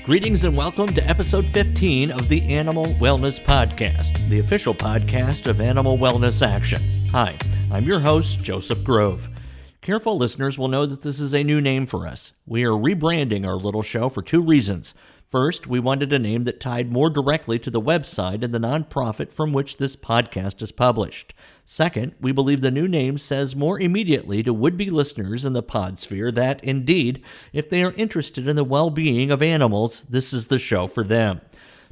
Greetings and welcome to episode 15 of the Animal Wellness Podcast, the official podcast of Animal Wellness Action. Hi, I'm your host, Joseph Grove. Careful listeners will know that this is a new name for us. We are rebranding our little show for two reasons. First, we wanted a name that tied more directly to the website and the nonprofit from which this podcast is published. Second, we believe the new name says more immediately to would-be listeners in the podsphere that, indeed, if they are interested in the well-being of animals, this is the show for them.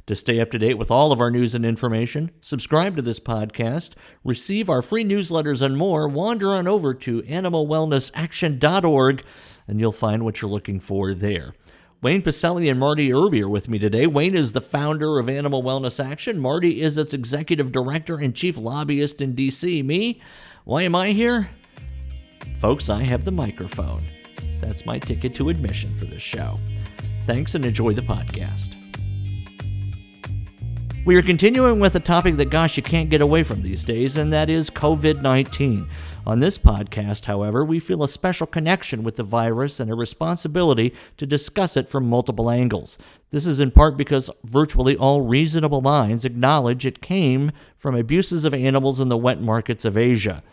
To stay up to date with all of our news and information, subscribe to this podcast, receive our free newsletters and more, wander on over to animalwellnessaction.org, and you'll find what you're looking for there. Wayne Pacelli and Marty Irby are with me today. Wayne is the founder of Animal Wellness Action. Marty is its executive director and chief lobbyist in D.C. Me? Why am I here? Folks, I have the microphone. That's my ticket to admission for this show. Thanks and enjoy the podcast. We are continuing with a topic that, gosh, you can't get away from these days, and that is COVID-19. On this podcast, however, we feel a special connection with the virus and a responsibility to discuss it from multiple angles. This is in part because virtually all reasonable minds acknowledge it came from abuses of animals in the wet markets of Asia.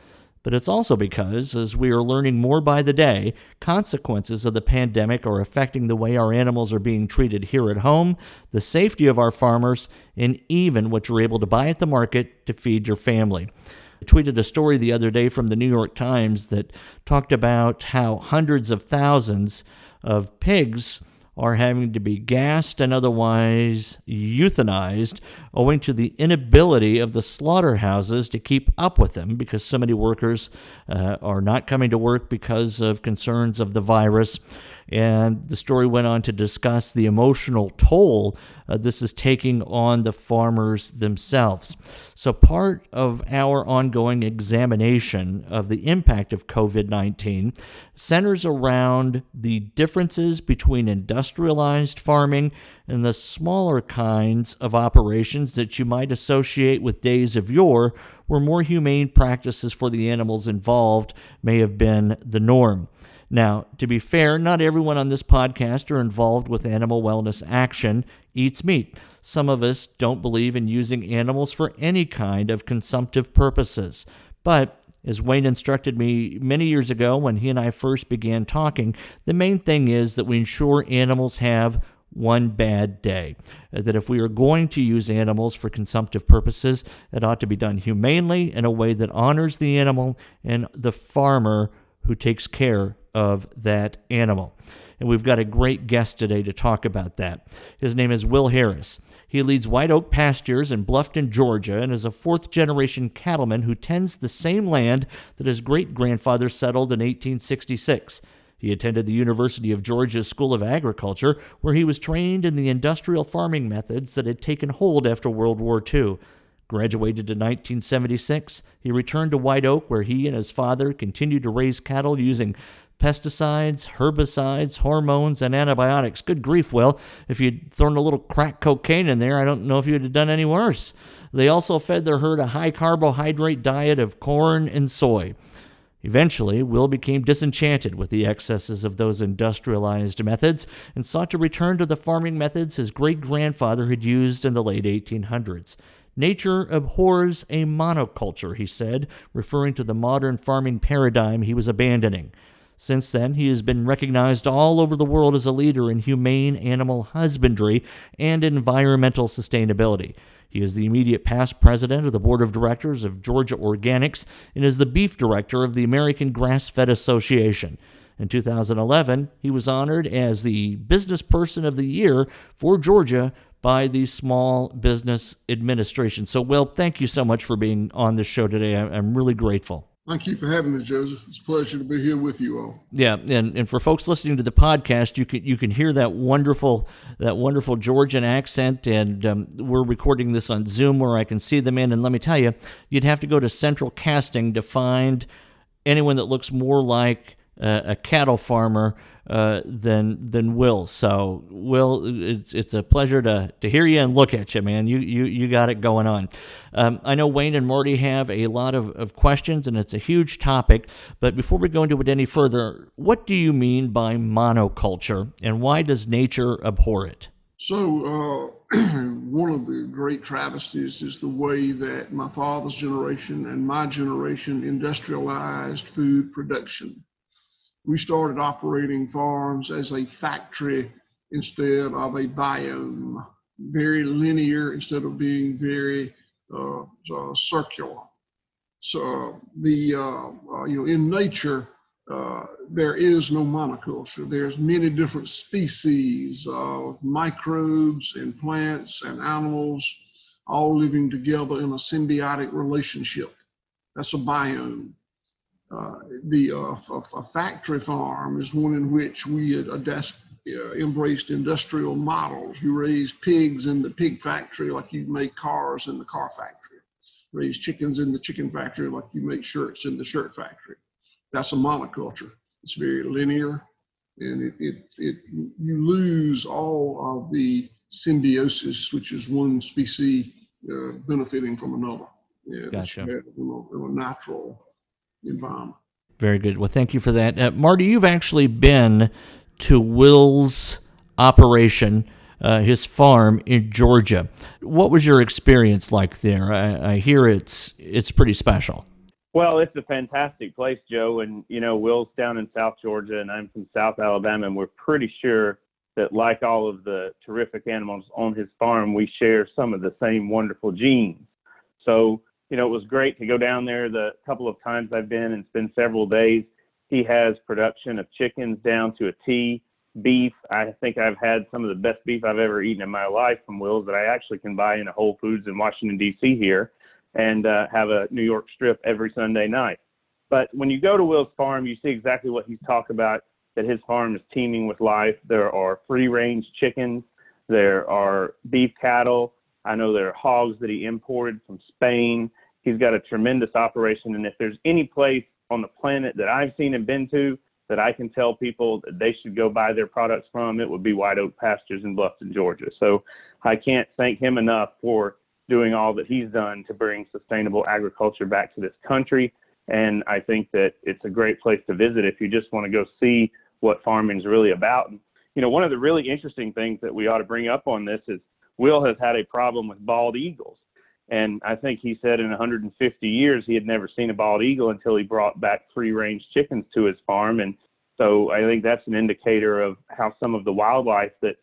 But it's also because, as we are learning more by the day, consequences of the pandemic are affecting the way our animals are being treated here at home, the safety of our farmers, and even what you're able to buy at the market to feed your family. I tweeted a story the other day from the New York Times that talked about how hundreds of thousands of pigs are having to be gassed and otherwise euthanized owing to the inability of the slaughterhouses to keep up with them because so many workers are not coming to work because of concerns of the virus. And the story went on to discuss the emotional toll this is taking on the farmers themselves. So part of our ongoing examination of the impact of COVID-19 centers around the differences between industrialized farming and the smaller kinds of operations that you might associate with days of yore, where more humane practices for the animals involved may have been the norm. Now, to be fair, not everyone on this podcast are involved with Animal Wellness Action eats meat. Some of us don't believe in using animals for any kind of consumptive purposes. But, as Wayne instructed me many years ago when he and I first began talking, the main thing is that we ensure animals have one bad day. That if we are going to use animals for consumptive purposes, it ought to be done humanely in a way that honors the animal and the farmer who takes care of that animal. And we've got a great guest today to talk about that. His name is Will Harris. He leads White Oak Pastures in Bluffton, Georgia, and is a fourth-generation cattleman who tends the same land that his great-grandfather settled in 1866. He attended the University of Georgia School of Agriculture, where he was trained in the industrial farming methods that had taken hold after World War II. Graduated in 1976, he returned to White Oak, where he and his father continued to raise cattle using pesticides, herbicides, hormones, and antibiotics. Good grief, Will. If you'd thrown a little crack cocaine in there, I don't know if you'd have done any worse. They also fed their herd a high-carbohydrate diet of corn and soy. Eventually, Will became disenchanted with the excesses of those industrialized methods and sought to return to the farming methods his great-grandfather had used in the late 1800s. Nature abhors a monoculture, he said, referring to the modern farming paradigm he was abandoning. Since then, he has been recognized all over the world as a leader in humane animal husbandry and environmental sustainability. He is the immediate past president of the board of directors of Georgia Organics and is the beef director of the American Grass-Fed Association. In 2011, he was honored as the Business Person of the Year for Georgia by the Small Business Administration. So, Will, thank you so much for being on the show today. I'm really grateful. Thank you for having me, Joseph. It's a pleasure to be here with you all. Yeah, and for folks listening to the podcast, you can hear that wonderful Georgian accent, and we're recording this on Zoom where I can see them in. And let me tell you, you'd have to go to Central Casting to find anyone that looks more like a cattle farmer than Will. So, Will, it's a pleasure to hear you and look at you, man. You got it going on. I know Wayne and Marty have a lot of questions, and it's a huge topic. But before we go into it any further, what do you mean by monoculture, and why does nature abhor it? So, one of the great travesties is the way that my father's generation and my generation industrialized food production. We started operating farms as a factory instead of a biome, very linear instead of being very circular. So in nature, there is no monoculture. There's many different species of microbes and plants and animals all living together in a symbiotic relationship. That's a biome. A factory farm is one in which we had embraced industrial models. You raise pigs in the pig factory like you make cars in the car factory. Raise chickens in the chicken factory like you make shirts in the shirt factory. That's a monoculture. It's very linear, and you lose all of the symbiosis, which is one species benefiting from another. Yeah, Gotcha. that you have in a natural environment. Very good. Well, thank you for that. Marty, you've actually been to Will's operation, his farm in Georgia. What was your experience like there? I hear it's pretty special. Well, it's a fantastic place, Joe. And, Will's down in South Georgia and I'm from South Alabama, and we're pretty sure that, like all of the terrific animals on his farm, we share some of the same wonderful genes. So, it was great to go down there the couple of times I've been and spend several days. He has production of chickens down to a T. Beef, I think I've had some of the best beef I've ever eaten in my life from Will's that I actually can buy in a Whole Foods in Washington, D.C. here, and have a New York strip every Sunday night. But when you go to Will's farm, you see exactly what he's talked about, that his farm is teeming with life. There are free-range chickens. There are beef cattle. I know there are hogs that he imported from Spain. He's got a tremendous operation, and if there's any place on the planet that I've seen and been to that I can tell people that they should go buy their products from, it would be White Oak Pastures in Bluffton, Georgia. So I can't thank him enough for doing all that he's done to bring sustainable agriculture back to this country. And I think that it's a great place to visit if you just want to go see what farming is really about. And, one of the really interesting things that we ought to bring up on this is Will has had a problem with bald eagles. And I think he said in 150 years he had never seen a bald eagle until he brought back free-range chickens to his farm. And so I think that's an indicator of how some of the wildlife that's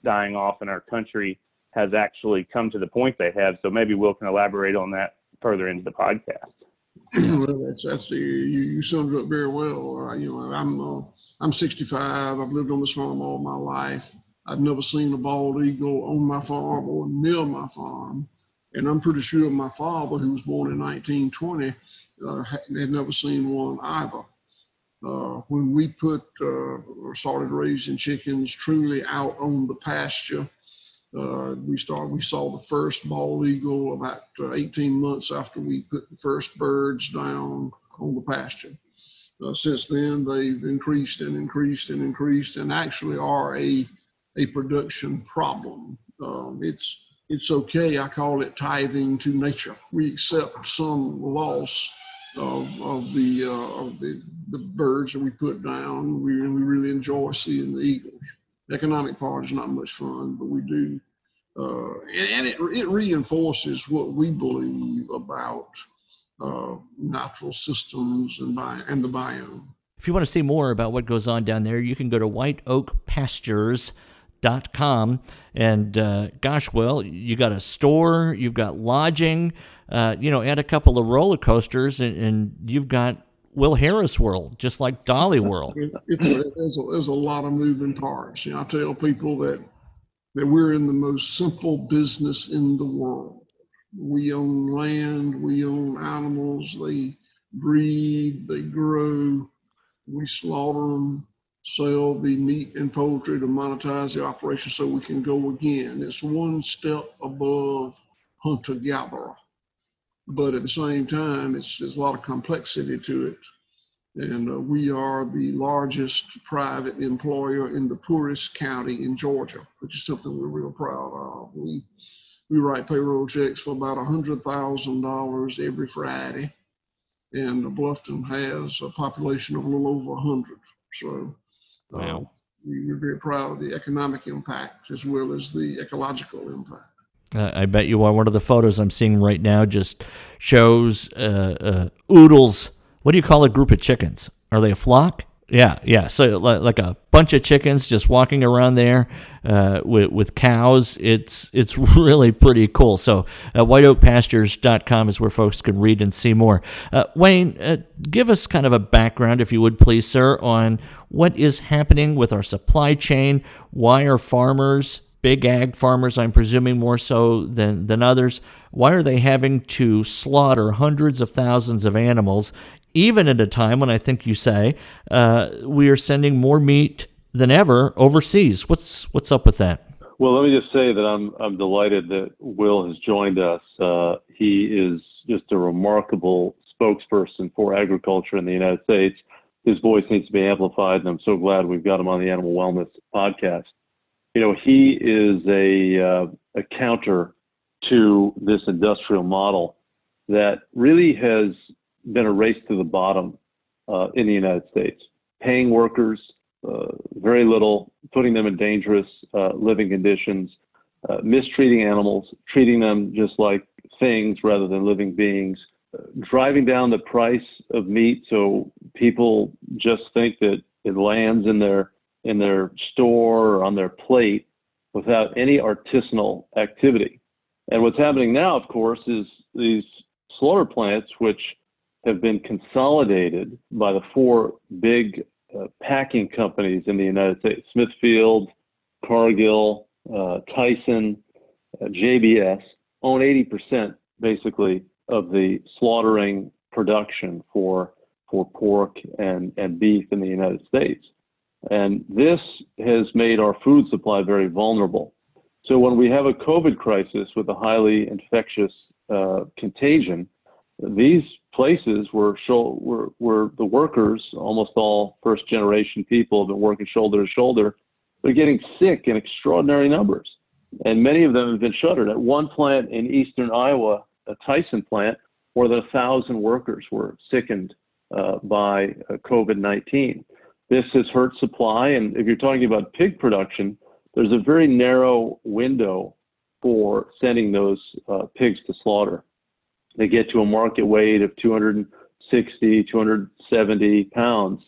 dying off in our country has actually come to the point they have. So maybe Will can elaborate on that further into the podcast. Well, you summed it up very well. I'm 65. I've lived on this farm all my life. I've never seen a bald eagle on my farm or near my farm. And I'm pretty sure my father, who was born in 1920, had never seen one either. When we started raising chickens truly out on the pasture, we saw the first bald eagle about 18 months after we put the first birds down on the pasture. Since then, they've increased and increased and increased, and actually are a production problem. It's okay. I call it tithing to nature. We accept some loss of the birds that we put down. We really enjoy seeing the eagles. The economic part is not much fun, but we do, and it reinforces what we believe about natural systems and the biome. If you want to see more about what goes on down there, you can go to whiteoakpastures.com. And gosh, Will, you got a store, you've got lodging, add a couple of roller coasters, and you've got Will Harris World, just like Dolly World. There's a lot of moving parts. I tell people that we're in the most simple business in the world. We own land, we own animals, they breed, they grow, we slaughter them, sell the meat and poultry to monetize the operation so we can go again. It's one step above hunter-gatherer. But at the same time, there's a lot of complexity to it. And we are the largest private employer in the poorest county in Georgia, which is something we're real proud of. We write payroll checks for about $100,000 every Friday, and Bluffton has a population of a little over 100. So wow. we're very proud of the economic impact as well as the ecological impact. I bet you one of the photos I'm seeing right now just shows oodles. What do you call a group of chickens? Are they a flock? Yeah. So like a bunch of chickens just walking around there with cows. It's really pretty cool. So whiteoakpastures.com is where folks can read and see more. Wayne, give us kind of a background, if you would please, sir, on what is happening with our supply chain. Why are farmers, big ag farmers, I'm presuming more so than others, why are they having to slaughter hundreds of thousands of animals, even at a time when I think you say we are sending more meat than ever overseas? What's up with that? Well, let me just say that I'm delighted that Will has joined us. He is just a remarkable spokesperson for agriculture in the United States. His voice needs to be amplified, and I'm so glad we've got him on the Animal Wellness podcast. You know, he is a counter to this industrial model that really has been a race to the bottom in the United States, paying workers very little, putting them in dangerous living conditions, mistreating animals, treating them just like things rather than living beings, driving down the price of meat so people just think that it lands in their store or on their plate without any artisanal activity. And what's happening now, of course, is these slaughter plants, which have been consolidated by the four big packing companies in the United States: Smithfield, Cargill, Tyson, JBS, own 80% basically of the slaughtering production for pork and beef in the United States. And this has made our food supply very vulnerable. So when we have a COVID crisis with a highly infectious contagion, these places were the workers, almost all first generation people have been working shoulder to shoulder. They're getting sick in extraordinary numbers. And many of them have been shuttered. At one plant in eastern Iowa, a Tyson plant, more than 1,000 workers were sickened by COVID-19. This has hurt supply. And if you're talking about pig production, there's a very narrow window for sending those pigs to slaughter. They get to a market weight of 260, 270 pounds,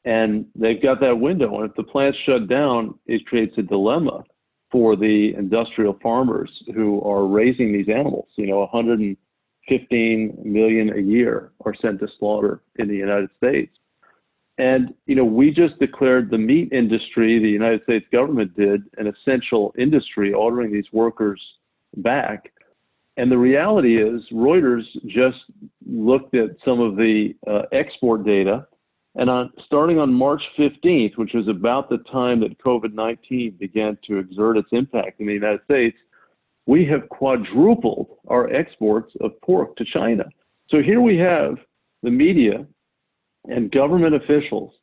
and they've got that window. And if the plant's shut down, it creates a dilemma for the industrial farmers who are raising these animals. 115 million a year are sent to slaughter in the United States. And, we just declared the meat industry, the United States government did, an essential industry, ordering these workers back. And the reality is Reuters just looked at some of the export data, and starting on March 15th, which was about the time that COVID-19 began to exert its impact in the United States, we have quadrupled our exports of pork to China. So here we have the media and government officials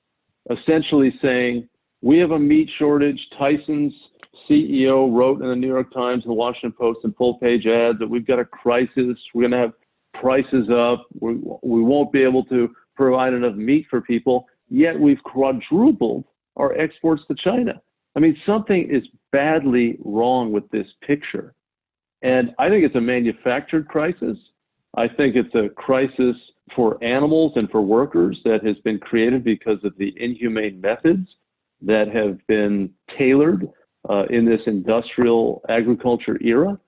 essentially saying, we have a meat shortage. Tyson's CEO wrote in the New York Times and the Washington Post in full-page ads that we've got a crisis. We're going to have prices up. We won't be able to provide enough meat for people. Yet we've quadrupled our exports to China. I mean, something is badly wrong with this picture. And I think it's a manufactured crisis. I think it's a crisis for animals and for workers that has been created because of the inhumane methods that have been tailored in this industrial agriculture era.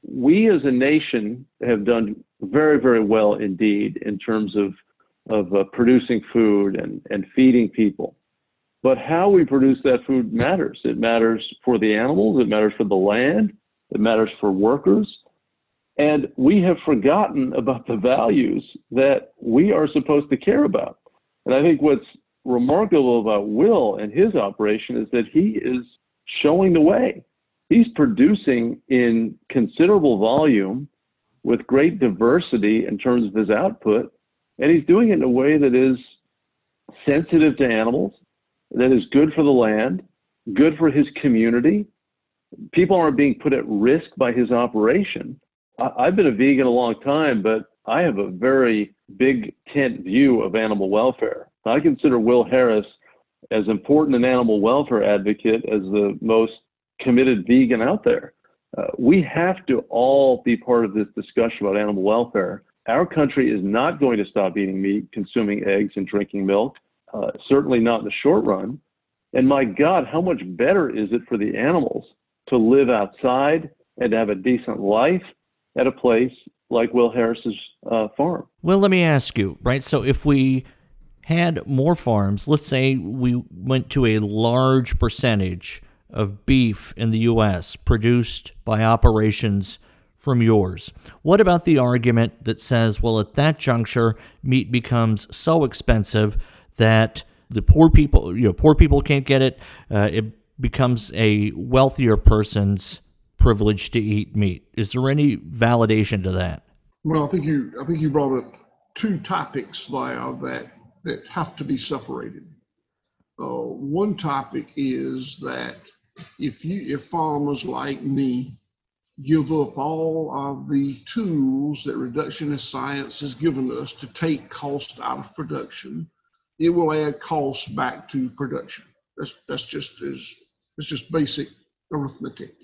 We as a nation have done very, very well indeed in terms of producing food and feeding people. But how we produce that food matters. It matters for the animals, it matters for the land, it matters for workers. And we have forgotten about the values that we are supposed to care about. And I think what's remarkable about Will and his operation is that he is showing the way. He's producing in considerable volume with great diversity in terms of his output, and he's doing it in a way that is sensitive to animals, that is good for the land, good for his community. People aren't being put at risk by his operation. I've been a vegan a long time, but I have a very big tent view of animal welfare. I consider Will Harris as important an animal welfare advocate as the most committed vegan out there. We have to all be part of this discussion about animal welfare. Our country is not going to stop eating meat, consuming eggs, and drinking milk, certainly not in the short run. And my God, how much better is it for the animals to live outside and to have a decent life at a place like Will Harris's farm? Well, let me ask you, right? So if we had more farms, let's say we went to a large percentage of beef in the U.S. produced by operations from yours. What about the argument that says, well, at that juncture, meat becomes so expensive that the poor people can't get it. It becomes a wealthier person's privilege to eat meat. Is there any validation to that? Well, I think you brought up two topics there that have to be separated. One topic is that if farmers like me give up all of the tools that reductionist science has given us to take cost out of production, it will add cost back to production. That's just basic arithmetic.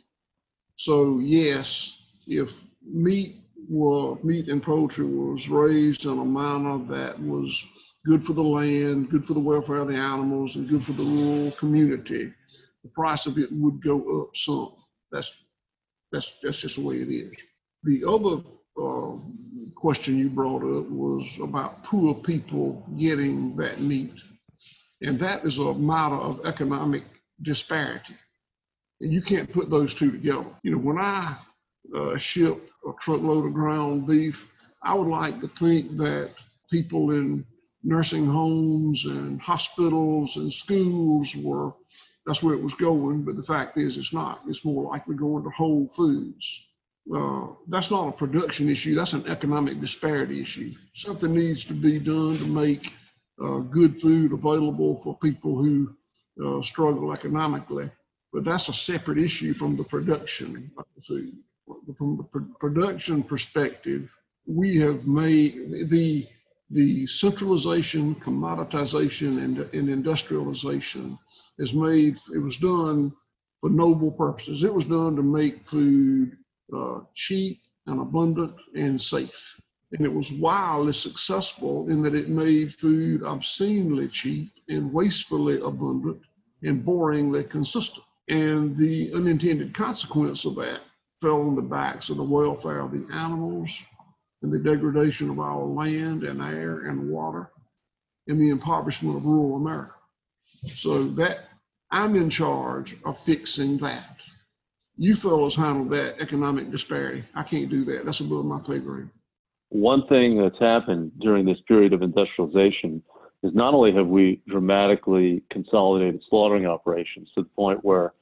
So yes, if meat and poultry was raised in a manner that was good for the land, good for the welfare of the animals, and good for the rural community, the price of it would go up some. That's just the way it is. The other question you brought up was about poor people getting that meat, and that is a matter of economic disparity. And you can't put those two together. When I ship a truckload of ground beef, I would like to think that people in nursing homes and hospitals and schools that's where it was going, but the fact is it's not. It's more likely going to Whole Foods. That's not a production issue, that's an economic disparity issue. Something needs to be done to make good food available for people who struggle economically, but that's a separate issue from the production of the food. From the production perspective, we have made the centralization, commoditization, and industrialization it was done for noble purposes. It was done to make food cheap and abundant and safe. And it was wildly successful in that it made food obscenely cheap and wastefully abundant and boringly consistent. And the unintended consequence of that fell on the backs of the welfare of the animals and the degradation of our land and air and water and the impoverishment of rural America. So that I'm in charge of fixing that. You fellows handle that economic disparity. I can't do that. That's above my pay grade. One thing that's happened during this period of industrialization is not only have we dramatically consolidated slaughtering operations to the point where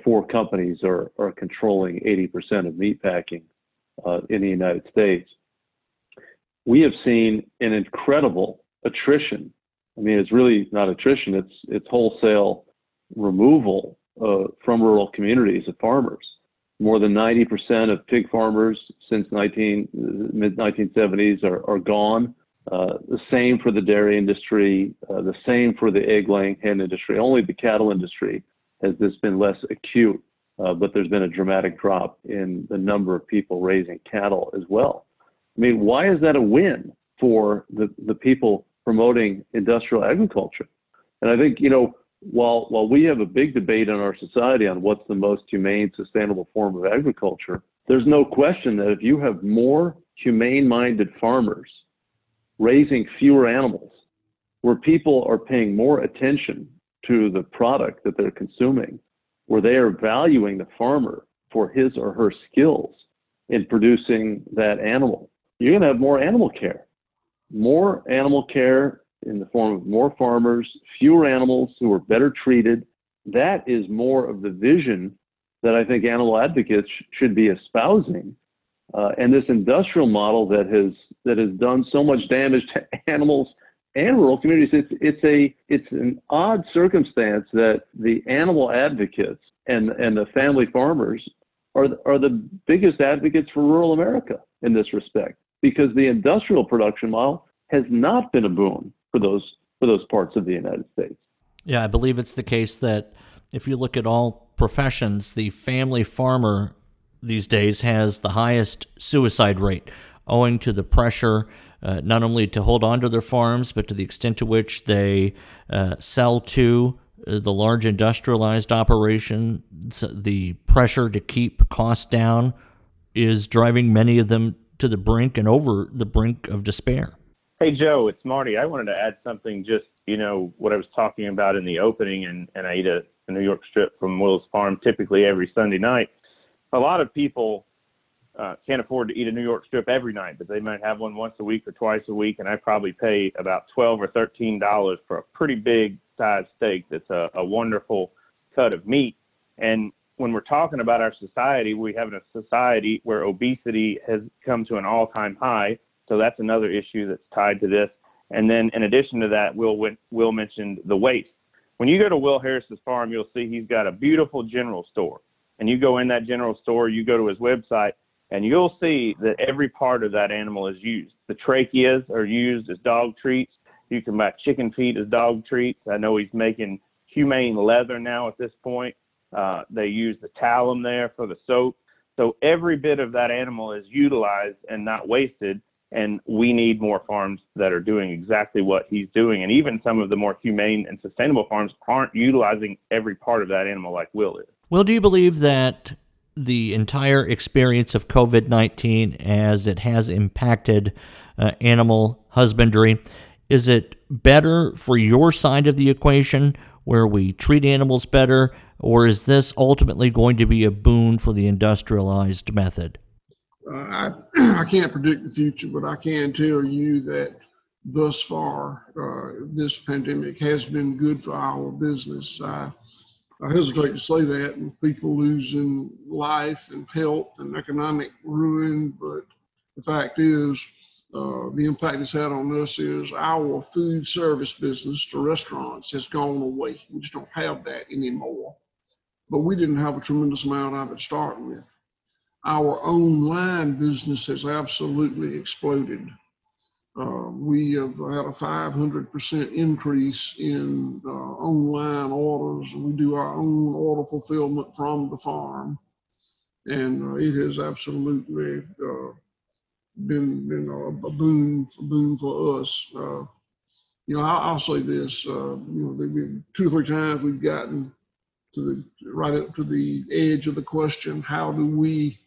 4 companies are controlling 80% of meat packing in the United States, we have seen an incredible attrition. I mean, it's really not attrition, it's wholesale removal from rural communities of farmers. More than 90% of pig farmers since mid-1970s are gone. The same for the dairy industry, the same for the egg-laying hen industry. Only the cattle industry has this been less acute, but there's been a dramatic drop in the number of people raising cattle as well. I mean, why is that a win for the people promoting industrial agriculture? And I think, while we have a big debate in our society on what's the most humane, sustainable form of agriculture, there's no question that if you have more humane-minded farmers raising fewer animals, where people are paying more attention to the product that they're consuming, where they are valuing the farmer for his or her skills in producing that animal, you're going to have more animal care. More animal care in the form of more farmers, fewer animals who are better treated. That is more of the vision that I think animal advocates should be espousing. And this industrial model that has done so much damage to animals and rural communities, it's an odd circumstance that the animal advocates and the family farmers are the biggest advocates for rural America in this respect, because the industrial production model has not been a boon for those parts of the United States. Yeah, I believe it's the case that if you look at all professions, the family farmer these days has the highest suicide rate, owing to the pressure not only to hold on to their farms, but to the extent to which they sell to the large industrialized operation. The pressure to keep costs down is driving many of them to the brink and over the brink of despair. Hey, Joe, it's Marty. I wanted to add something, just, what I was talking about in the opening, and I eat a New York strip from Will's Farm typically every Sunday night. A lot of people can't afford to eat a New York strip every night, but they might have one once a week or twice a week, and I probably pay about $12 or $13 for a pretty big size steak that's a wonderful cut of meat. And when we're talking about our society, we have a society where obesity has come to an all-time high, so that's another issue that's tied to this. And then in addition to that, Will mentioned the waste. When you go to Will Harris's farm, you'll see he's got a beautiful general store. And you go in that general store, you go to his website, and you'll see that every part of that animal is used. The tracheas are used as dog treats. You can buy chicken feet as dog treats. I know he's making humane leather now at this point. They use the talum there for the soap. So every bit of that animal is utilized and not wasted. And we need more farms that are doing exactly what he's doing. And even some of the more humane and sustainable farms aren't utilizing every part of that animal like Will is. Will, do you believe that the entire experience of COVID-19, as it has impacted animal husbandry, is it better for your side of the equation where we treat animals better, or is this ultimately going to be a boon for the industrialized method? I can't predict the future, but I can tell you that thus far, this pandemic has been good for our business. I hesitate to say that with people losing life and health and economic ruin, but the fact is, the impact it's had on us is our food service business to restaurants has gone away. We just don't have that anymore. But we didn't have a tremendous amount of it to start with. Our online business has absolutely exploded. We have had a 500% increase in online orders. We do our own order fulfillment from the farm, and it has absolutely been a boon for us. I'll say this: 2 or 3 times we've gotten right up to the edge of the question: how do we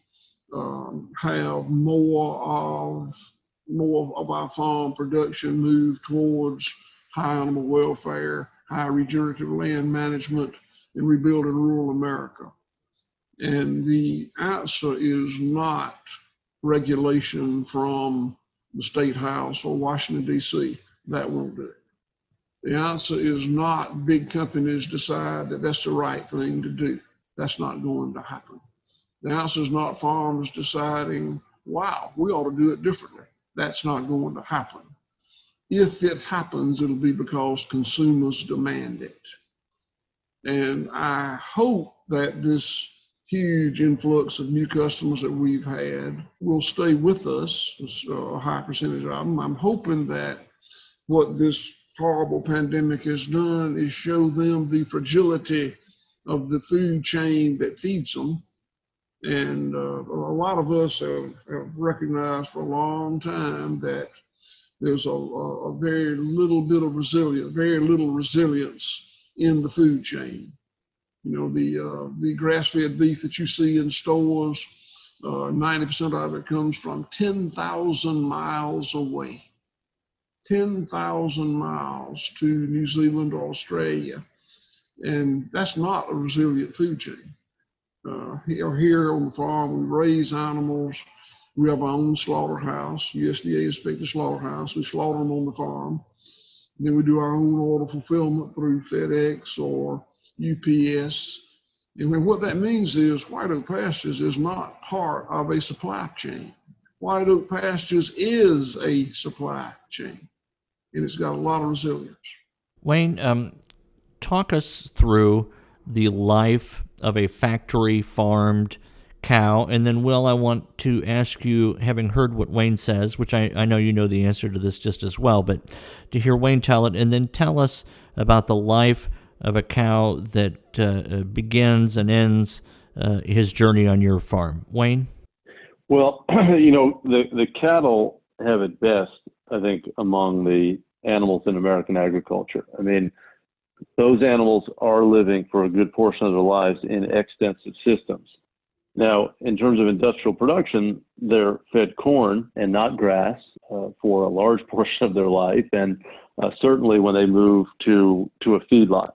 have more of our farm production move towards high animal welfare, high regenerative land management, and rebuilding rural America? And the answer is not regulation from the State House or Washington, D.C. That won't do it. The answer is not big companies decide that that's the right thing to do. That's not going to happen. The answer is not farmers deciding, wow, we ought to do it differently. That's not going to happen. If it happens, it'll be because consumers demand it. And I hope that this huge influx of new customers that we've had will stay with us, a high percentage of them. I'm hoping that what this horrible pandemic has done is show them the fragility of the food chain that feeds them. And a lot of us have recognized for a long time that there's a very little bit of resilience in the food chain. The grass-fed beef that you see in stores, 90% of it comes from 10,000 miles away. 10,000 miles to New Zealand or Australia. And that's not a resilient food chain. Here on the farm, we raise animals. We have our own slaughterhouse, USDA inspected slaughterhouse. We slaughter them on the farm. Then we do our own order fulfillment through FedEx or UPS. And what that means is White Oak Pastures is not part of a supply chain. White Oak Pastures is a supply chain, and it's got a lot of resilience. Wayne, talk us through the life of a factory farmed cow. And then, Will, I want to ask you, having heard what Wayne says, which I know you know the answer to this just as well, but to hear Wayne tell it, and then tell us about the life of a cow that begins and ends his journey on your farm? Wayne? Well, the cattle have it best, I think, among the animals in American agriculture. I mean, those animals are living for a good portion of their lives in extensive systems. Now, in terms of industrial production, they're fed corn and not grass for a large portion of their life, and certainly when they move to a feedlot.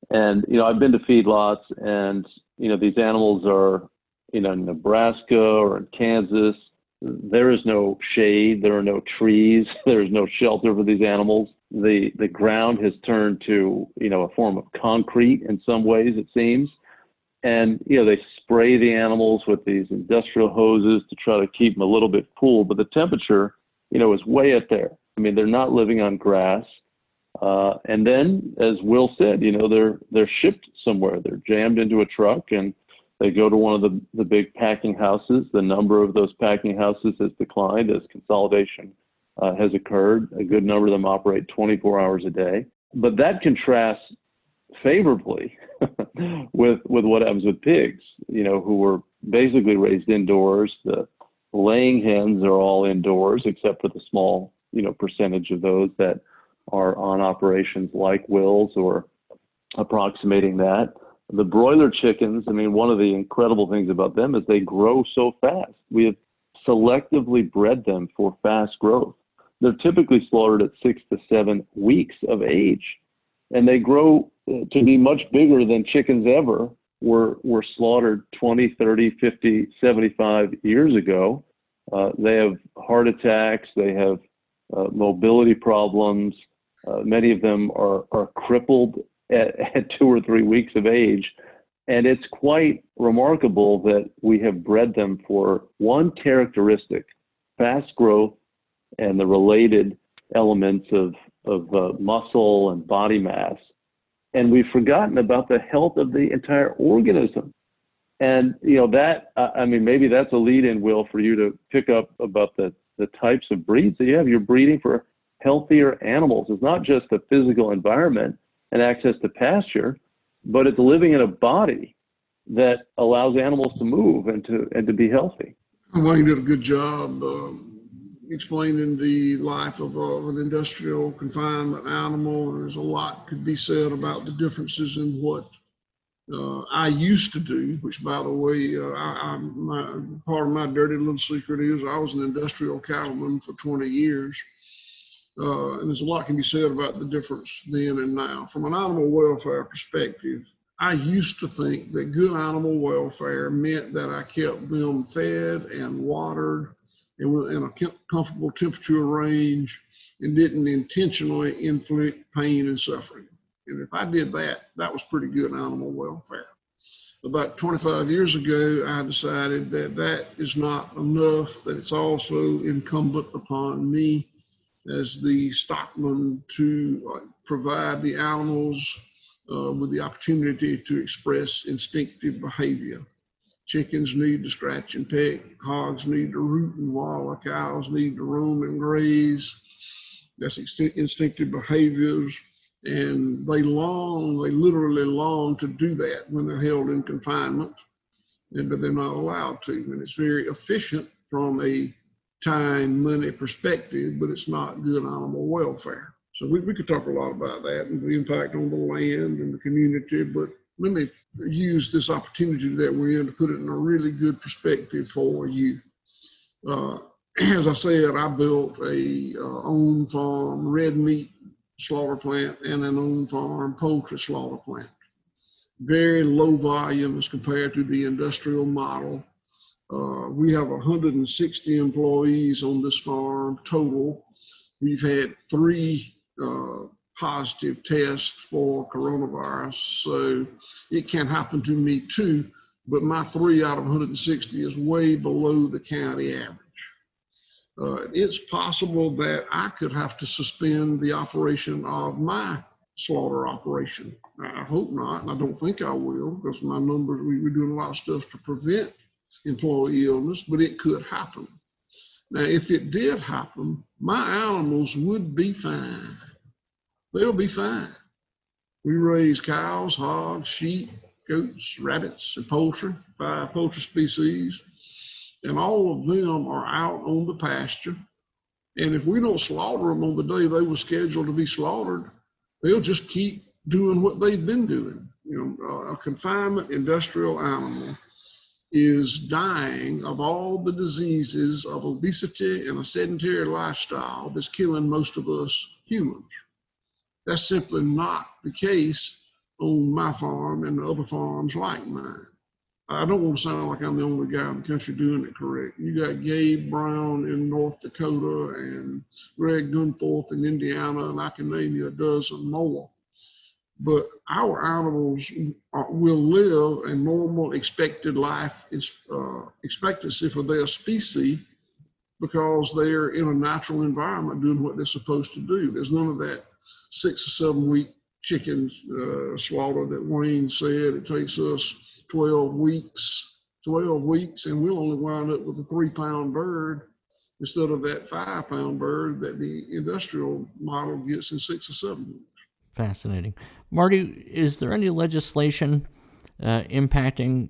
And, I've been to feedlots, and, these animals are, in Nebraska or in Kansas. There is no shade, there are no trees, there's no shelter for these animals. The ground has turned to, a form of concrete in some ways, it seems. And, they spray the animals with these industrial hoses to try to keep them a little bit cool, but the temperature, is way up there. I mean, they're not living on grass. And then, as Will said, they're shipped somewhere. They're jammed into a truck and they go to one of the big packing houses. The number of those packing houses has declined as consolidation has occurred. A good number of them operate 24 hours a day. But that contrasts favorably with what happens with pigs, who were basically raised indoors. The laying hens are all indoors, except for the small, percentage of those that are on operations like Will's or approximating that. The broiler chickens, one of the incredible things about them is they grow so fast. We have selectively bred them for fast growth. They're typically slaughtered at 6 to 7 weeks of age, and they grow to be much bigger than chickens ever were slaughtered 20, 30, 50, 75 years ago. They have heart attacks. They have mobility problems. Many of them are crippled at 2 or 3 weeks of age. And it's quite remarkable that we have bred them for one characteristic, fast growth and the related elements of muscle and body mass. And we've forgotten about the health of the entire organism. And, maybe that's a lead-in, Will, for you to pick up about the types of breeds that you have. You're breeding for healthier animals. It's not just the physical environment and access to pasture, but it's living in a body that allows animals to move and to be healthy. Wayne did a good job explaining the life of an industrial confinement animal. There's a lot could be said about the differences in what I used to do, which, by the way, part of my dirty little secret is I was an industrial cattleman for 20 years. And there's a lot can be said about the difference then and now. From an animal welfare perspective, I used to think that good animal welfare meant that I kept them fed and watered and in a comfortable temperature range and didn't intentionally inflict pain and suffering. And if I did that, that was pretty good animal welfare. About 25 years ago, I decided that that is not enough, that it's also incumbent upon me as the stockman to provide the animals with the opportunity to express instinctive behavior. Chickens need to scratch and peck, hogs need to root and wallow, cows need to roam and graze. That's instinctive behaviors. And they literally long to do that when they're held in confinement, but they're not allowed to. And it's very efficient from a time, money perspective, but it's not good animal welfare. So we could talk a lot about that and the impact on the land and the community, but let me use this opportunity that we're in to put it in a really good perspective for you. As I said, I built a own farm, red meat slaughter plant, and an own farm poultry slaughter plant. Very low volume as compared to the industrial model. We have 160 employees on this farm total. We've had 3 positive tests for coronavirus, so it can happen to me too, but my 3 out of 160 is way below the county average. It's possible that I could have to suspend the operation of my slaughter operation. I hope not, and I don't think I will, because my numbers, we're doing a lot of stuff to prevent employee illness, but it could happen. Now, if it did happen, my animals would be fine. They'll be fine. We raise cows, hogs, sheep, goats, rabbits, and poultry, 5 poultry species, and all of them are out on the pasture. And if we don't slaughter them on the day they were scheduled to be slaughtered, they'll just keep doing what they've been doing. A confinement industrial animal is dying of all the diseases of obesity and a sedentary lifestyle that's killing most of us humans. That's simply not the case on my farm and the other farms like mine. I don't want to sound like I'm the only guy in the country doing it correct. You got Gabe Brown in North Dakota and Greg Gunthorpe in Indiana, and I can name you a dozen more. But our animals will live a normal expected life expectancy for their species because they're in a natural environment doing what they're supposed to do. There's none of that 6 or 7 week chicken slaughter that Wayne said. It takes us 12 weeks, and we'll only wind up with a 3-pound bird instead of that 5-pound bird that the industrial model gets in 6 or 7 weeks. Fascinating. Marty, is there any legislation impacting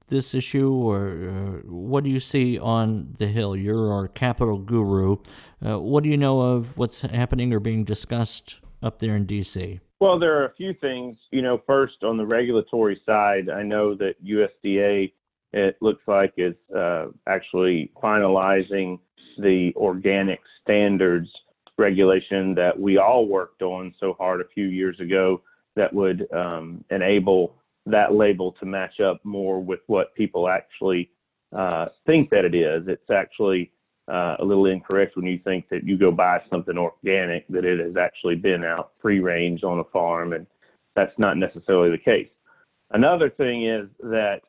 this issue, or what do you see on the Hill? You're our capital guru. What do you know of what's happening or being discussed up there in D.C.? Well, there are a few things. First, on the regulatory side, I know that USDA, it looks like, is actually finalizing the organic standards regulation that we all worked on so hard a few years ago that would enable that label to match up more with what people actually think that it is. It's actually a little incorrect when you think that you go buy something organic, that it has actually been out free range on a farm, and that's not necessarily the case. Another thing is that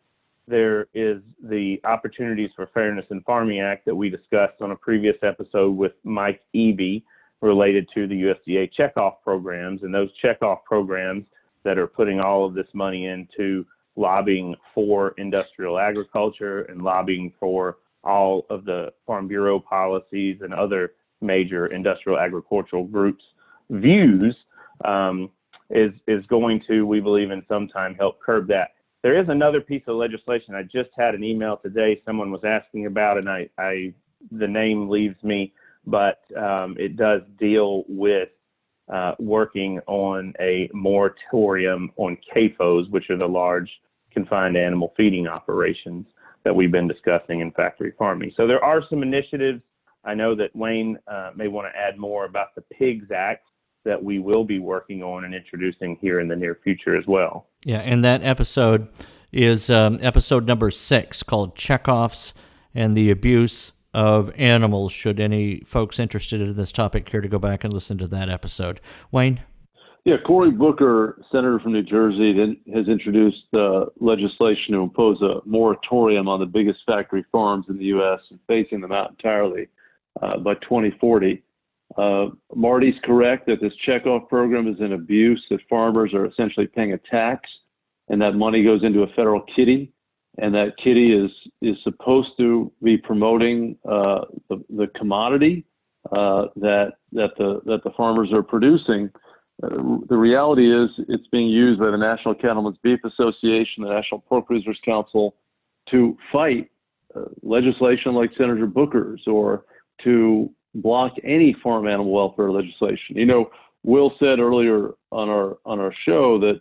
there is the Opportunities for Fairness in Farming Act that we discussed on a previous episode with Mike Eby related to the USDA checkoff programs, and those checkoff programs that are putting all of this money into lobbying for industrial agriculture and lobbying for all of the Farm Bureau policies and other major industrial agricultural groups' views is going to, we believe, in some time help curb that. There is another piece of legislation. I just had an email today someone was asking about, and the name leaves me, but it does deal with working on a moratorium on CAFOs, which are the large confined animal feeding operations that we've been discussing in factory farming. So there are some initiatives. I know that Wayne may want to add more about the Pigs Act that we will be working on and introducing here in the near future as well. Yeah, and that episode is episode number 6, called Checkoffs and the Abuse of Animals, should any folks interested in this topic care to go back and listen to that episode. Wayne? Yeah, Cory Booker, senator from New Jersey, has introduced legislation to impose a moratorium on the biggest factory farms in the U.S. and phasing them out entirely by 2040. Marty's correct that this checkoff program is an abuse, that farmers are essentially paying a tax, and that money goes into a federal kitty, and that kitty is supposed to be promoting the commodity that the farmers are producing. The reality is it's being used by the National Cattlemen's Beef Association, the National Pork Producers Council, to fight legislation like Senator Booker's, or to block any farm animal welfare legislation. Will said earlier on our show that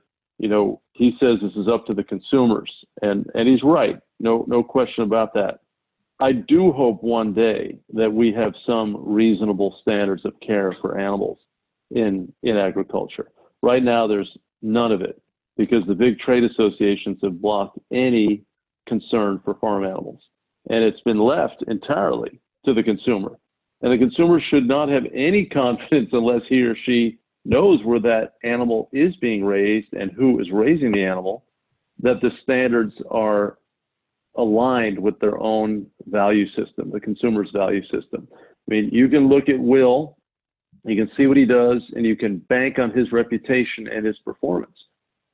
he says this is up to the consumers, and he's right. No question about that. I do hope one day that we have some reasonable standards of care for animals in agriculture. Right now, there's none of it because the big trade associations have blocked any concern for farm animals, and it's been left entirely to the consumer. And the consumer should not have any confidence unless he or she knows where that animal is being raised and who is raising the animal, that the standards are aligned with their own value system, the consumer's value system. I mean, you can look at Will, you can see what he does, and you can bank on his reputation and his performance.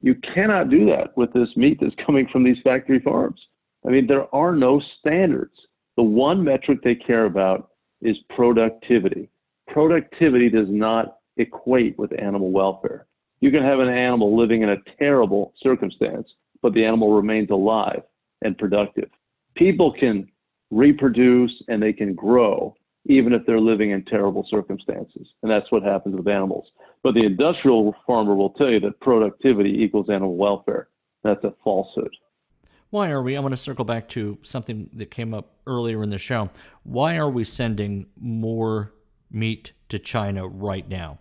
You cannot do that with this meat that's coming from these factory farms. I mean, there are no standards. The one metric they care about is productivity. Productivity does not equate with animal welfare. You can have an animal living in a terrible circumstance, but the animal remains alive and productive. People can reproduce and they can grow even if they're living in terrible circumstances. And that's what happens with animals. But the industrial farmer will tell you that productivity equals animal welfare. That's a falsehood. Why are we, I want to circle back to something that came up earlier in the show. Why are we sending more meat to China right now?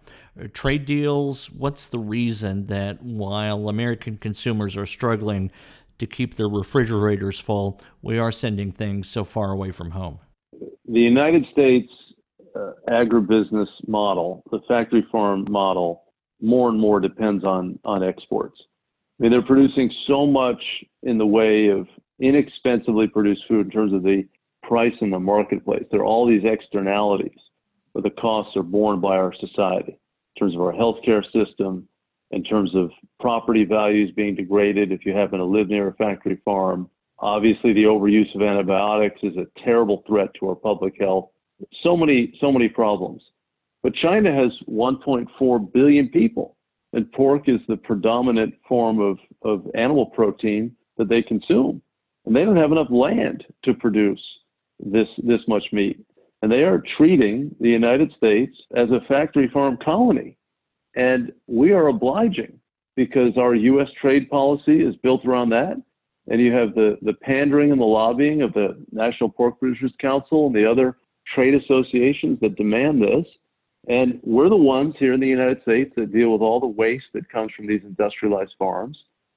Trade deals, what's the reason that while American consumers are struggling to keep their refrigerators full, we are sending things so far away from home? The United States agribusiness model, the factory farm model, more and more depends on exports. I mean, they're producing so much in the way of inexpensively produced food in terms of the price in the marketplace. There are all these externalities where the costs are borne by our society in terms of our healthcare system, in terms of property values being degraded if you happen to live near a factory farm. Obviously, the overuse of antibiotics is a terrible threat to our public health. So many problems. But China has 1.4 billion people, and pork is the predominant form of animal protein that they consume. And they don't have enough land to produce this much meat. And they are treating the United States as a factory farm colony. And we are obliging because our U.S. trade policy is built around that. And you have the pandering and the lobbying of the National Pork Producers Council and the other trade associations that demand this. And we're the ones here in the United States that deal with all the waste that comes from these industrialized farms,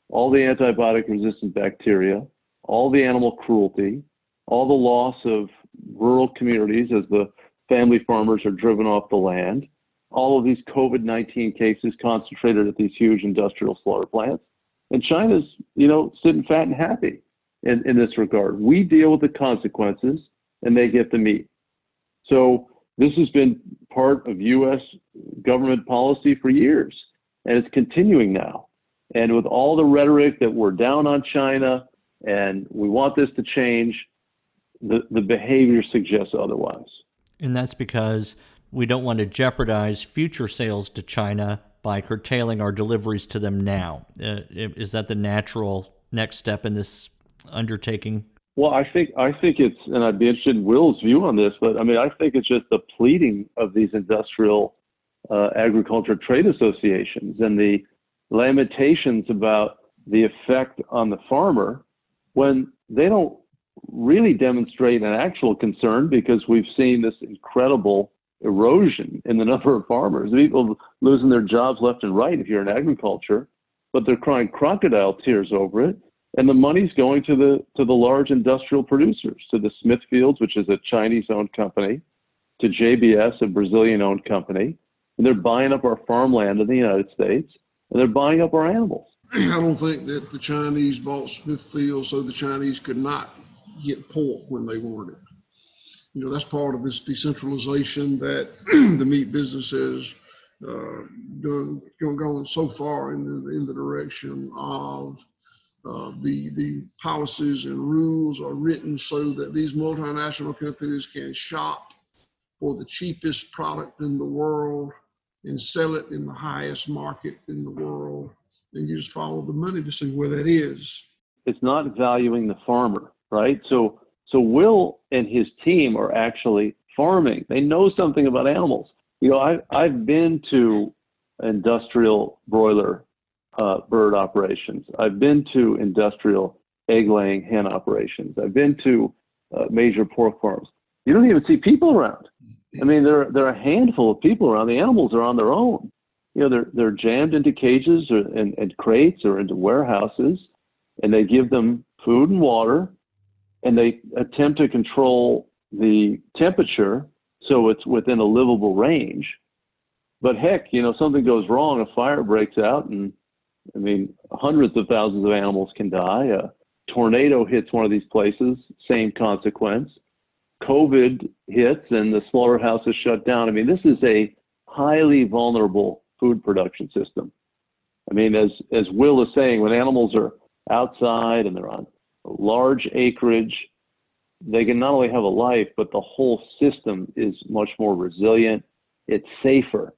all the antibiotic-resistant bacteria, all the animal cruelty, all the loss of rural communities as the family farmers are driven off the land, all of these COVID-19 cases concentrated at these huge industrial slaughter plants. And China's, sitting fat and happy in this regard. We deal with the consequences and they get the meat. So this has been part of U.S. government policy for years, and it's continuing now. And with all the rhetoric that we're down on China and we want this to change, the behavior suggests otherwise. And that's because we don't want to jeopardize future sales to China by curtailing our deliveries to them now. Is that the natural next step in this undertaking? Well, I think it's, and I'd be interested in Will's view on this, but I think it's just the pleading of these industrial agriculture trade associations and the lamentations about the effect on the farmer when they don't really demonstrate an actual concern, because we've seen this incredible erosion in the number of farmers, people losing their jobs left and right if you're in agriculture, but they're crying crocodile tears over it. And the money's going to the large industrial producers, to the Smithfields, which is a Chinese-owned company, to JBS, a Brazilian-owned company, and they're buying up our farmland in the United States, and they're buying up our animals. I don't think that the Chinese bought Smithfield so the Chinese could not get pork when they wanted it. That's part of this decentralization that the meat business has gone so far in the direction of the policies and rules are written so that these multinational companies can shop for the cheapest product in the world and sell it in the highest market in the world. And you just follow the money to see where that is. It's not valuing the farmer, right? So Will and his team are actually farming. They know something about animals. I've been to industrial broiler bird operations. I've been to industrial egg-laying hen operations. I've been to major pork farms. You don't even see people around. There are a handful of people around. The animals are on their own. They're jammed into cages and crates or into warehouses, and they give them food and water, and they attempt to control the temperature so it's within a livable range. But heck, something goes wrong, a fire breaks out, and hundreds of thousands of animals can die. A tornado hits one of these places, same consequence. COVID hits and the slaughterhouse is shut down. This is a highly vulnerable food production system. As Will is saying, when animals are outside and they're on large acreage, they can not only have a life, but the whole system is much more resilient. It's safer.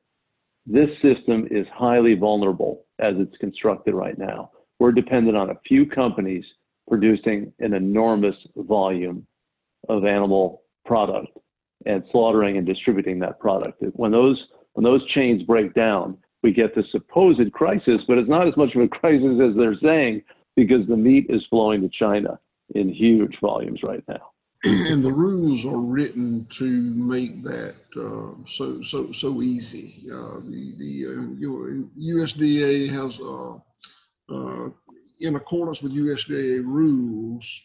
this system is highly vulnerable as it's constructed right now. We're dependent on a few companies producing an enormous volume of animal product and slaughtering and distributing that product. When those chains break down, we get this supposed crisis, but it's not as much of a crisis as they're saying, because the meat is flowing to China in huge volumes right now. And the rules are written to make that so easy. The USDA has, in accordance with USDA rules,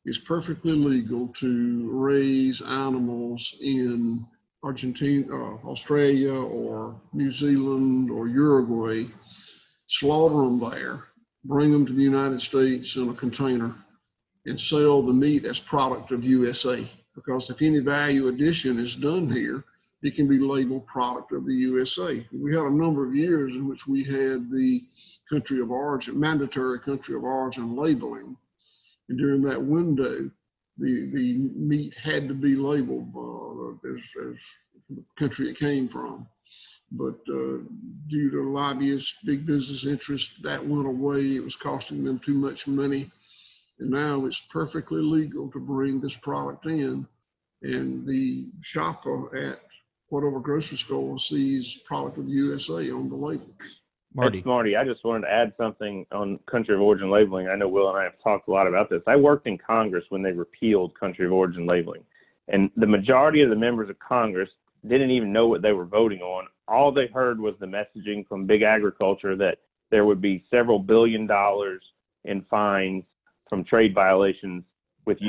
it's perfectly legal to raise animals in Argentina, Australia, or New Zealand, or Uruguay, slaughter them there, bring them to the United States in a container, and sell the meat as product of USA. Because if any value addition is done here, it can be labeled product of the USA. We had a number of years in which we had the country of origin, mandatory country of origin labeling. And during that window, the meat had to be labeled as the country it came from. But due to lobbyists, big business interests, that went away. It was costing them too much money. And now it's perfectly legal to bring this product in, and the shopper at whatever grocery store sees product of the USA on the label. Marty, I just wanted to add something on country of origin labeling. I know Will and I have talked a lot about this. I worked in Congress when they repealed country of origin labeling, and the majority of the members of Congress didn't even know what they were voting on. All they heard was the messaging from big agriculture that there would be several $1 billion in fines from trade violations with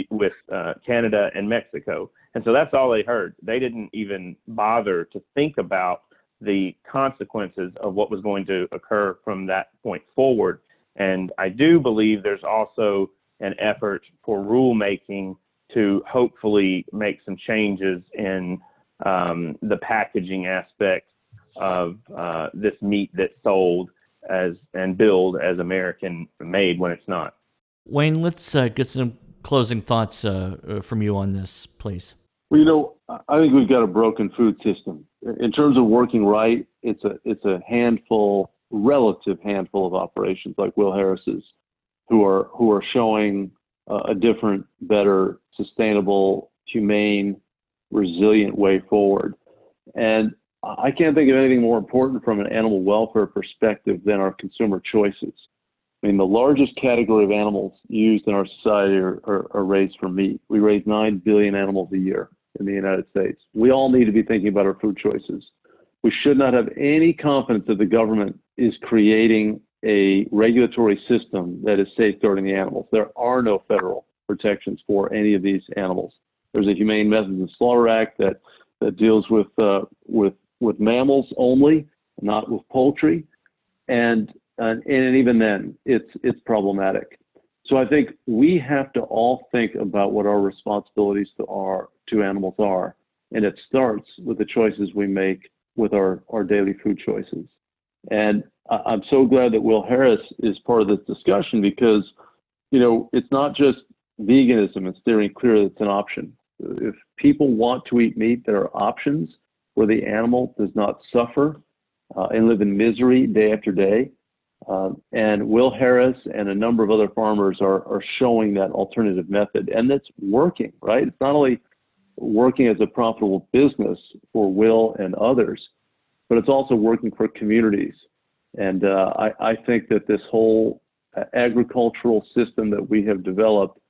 Canada and Mexico. And so that's all they heard. They didn't even bother to think about the consequences of what was going to occur from that point forward. And I do believe there's also an effort for rulemaking to hopefully make some changes in the packaging aspect of this meat that's sold as and billed as American made when it's not. Wayne, let's get some closing thoughts from you on this, please. Well, I think we've got a broken food system. In terms of working right, it's a relative handful of operations like Will Harris's, who are showing a different, better, sustainable, humane, resilient way forward. And I can't think of anything more important from an animal welfare perspective than our consumer choices. I mean, the largest category of animals used in our society are raised for meat. We raise 9 billion animals a year in the United States. We all need to be thinking about our food choices. We should not have any confidence that the government is creating a regulatory system that is safeguarding the animals. There are no federal protections for any of these animals. There's a Humane Methods of Slaughter Act that deals with mammals only, not with poultry, and even then, it's problematic. So I think we have to all think about what our responsibilities to animals are, and it starts with the choices we make with our daily food choices. And I'm so glad that Will Harris is part of this discussion because, it's not just veganism and steering clear that's an option. If people want to eat meat, there are options where the animal does not suffer and live in misery day after day. And Will Harris and a number of other farmers are showing that alternative method, and that's working, right? It's not only working as a profitable business for Will and others, but it's also working for communities. And I think that this whole agricultural system that we have developed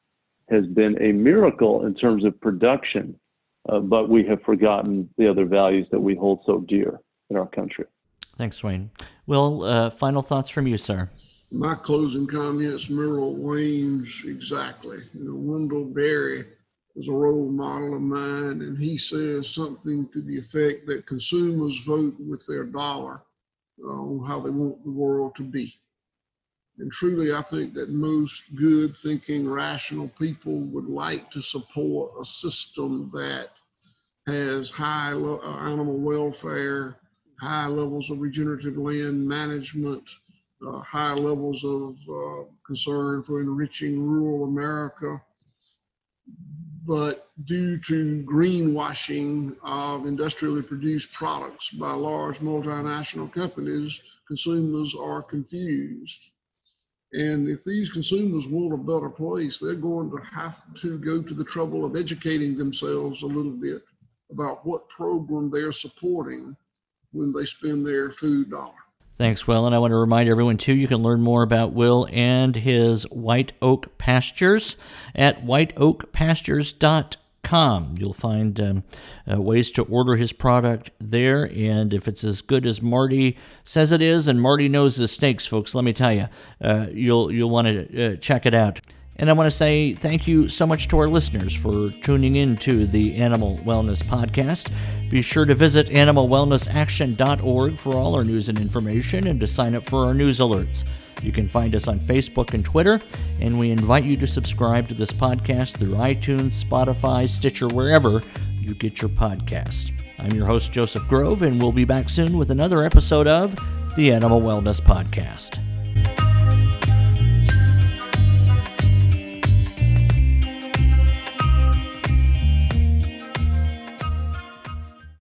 has been a miracle in terms of production, but we have forgotten the other values that we hold so dear in our country. Thanks, Wayne. Will, final thoughts from you, sir? My closing comments mirror Wayne's exactly. Wendell Berry is a role model of mine, and he says something to the effect that consumers vote with their dollar on how they want the world to be. And truly, I think that most good thinking, rational people would like to support a system that has high animal welfare, high levels of regenerative land management, high levels of concern for enriching rural America. but due to greenwashing of industrially produced products by large multinational companies, consumers are confused. And if these consumers want a better place, they're going to have to go to the trouble of educating themselves a little bit about what program they're supporting when they spend their food dollar. Thanks, Will. And I want to remind everyone, too, you can learn more about Will and his White Oak Pastures at whiteoakpastures.com. You'll find ways to order his product there. And if it's as good as Marty says it is, and Marty knows his steaks, folks, let me tell you, you'll want to check it out. And I want to say thank you so much to our listeners for tuning in to the Animal Wellness Podcast. Be sure to visit animalwellnessaction.org for all our news and information and to sign up for our news alerts. You can find us on Facebook and Twitter, and we invite you to subscribe to this podcast through iTunes, Spotify, Stitcher, wherever you get your podcast. I'm your host, Joseph Grove, and we'll be back soon with another episode of the Animal Wellness Podcast.